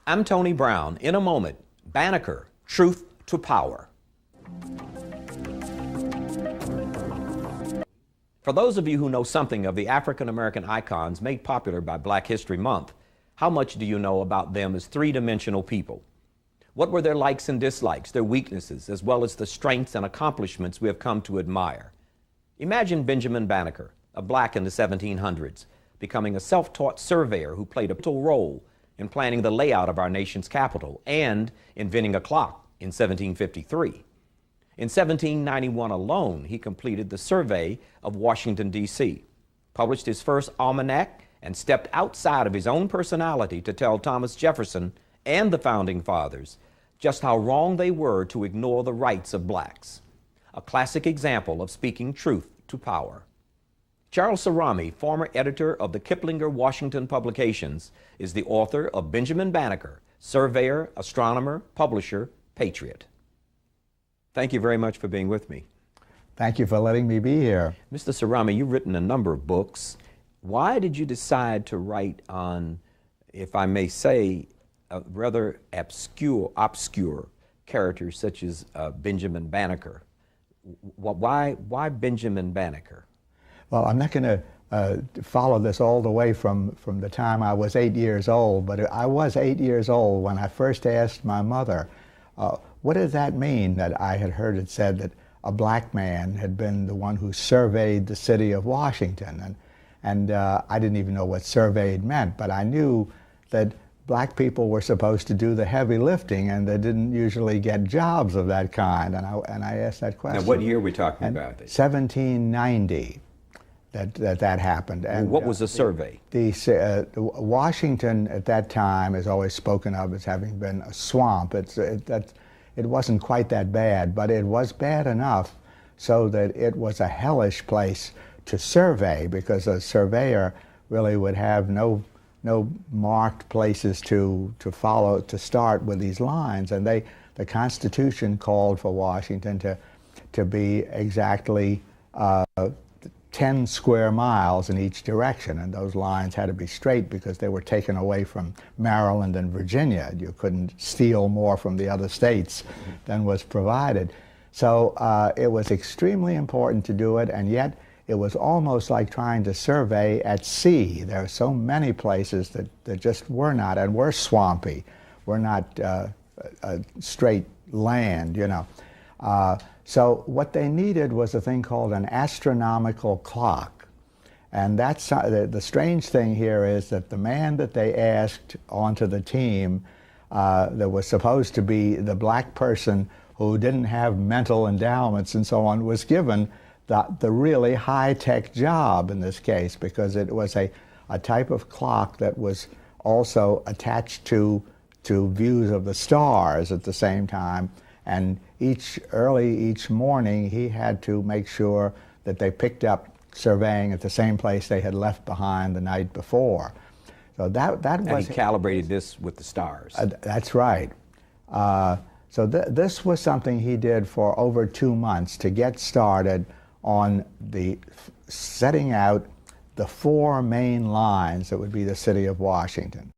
I'm Tony Brown. In a moment, Banneker, Truth to Power. For those of you who know something of the African American icons made popular by Black History Month, how much do you know about them as three-dimensional people? What were their likes and dislikes, their weaknesses, as well as the strengths and accomplishments we have come to admire? Imagine Benjamin Banneker, a black in the 1700s, becoming a self-taught surveyor who played a pivotal role in planning the layout of our nation's capital and inventing a clock in 1753. In 1791 alone, he completed the survey of Washington, D.C., published his first almanac, and stepped outside of his own personality to tell Thomas Jefferson and the Founding Fathers just how wrong they were to ignore the rights of blacks. A classic example of speaking truth to power. Charles Sarami, former editor of the Kiplinger Washington Publications, is the author of Benjamin Banneker, surveyor, astronomer, publisher, patriot. Thank you very much for being with me. Thank you for letting me be here. Mr. Sarami, you've written a number of books. Why did you decide to write on, if I may say, rather obscure characters such as Benjamin Banneker? Why Benjamin Banneker? Well, I'm not going to follow this all the way from the time I was 8 years old, but I was 8 years old when I first asked my mother, what does that mean that I had heard it said that a black man had been the one who surveyed the city of Washington? And I didn't even know what surveyed meant, but I knew that black people were supposed to do the heavy lifting, and they didn't usually get jobs of that kind. And I asked that question. Now, what year are we talking about? 1790. That happened. And what was the survey? Washington at that time is always spoken of as having been a swamp. It wasn't quite that bad, but it was bad enough so that it was a hellish place to survey, because a surveyor really would have no marked places to follow, to start with these lines. And the Constitution called for Washington to be exactly 10 square miles in each direction, and those lines had to be straight because they were taken away from Maryland and Virginia. You couldn't steal more from the other states than was provided. So it was extremely important to do it, and yet it was almost like trying to survey at sea. There are so many places that just were not, and were swampy, were not a straight land, you know. So what they needed was a thing called an astronomical clock. And that's the strange thing here is that the man that they asked onto the team that was supposed to be the black person who didn't have mental endowments and so on was given the really high-tech job in this case, because it was a type of clock that was also attached to views of the stars at the same time. And early each morning, he had to make sure that they picked up surveying at the same place they had left behind the night before. So that was. And he calibrated this with the stars. That's right. So this was something he did for over 2 months to get started on setting out the 4 main lines that would be the city of Washington.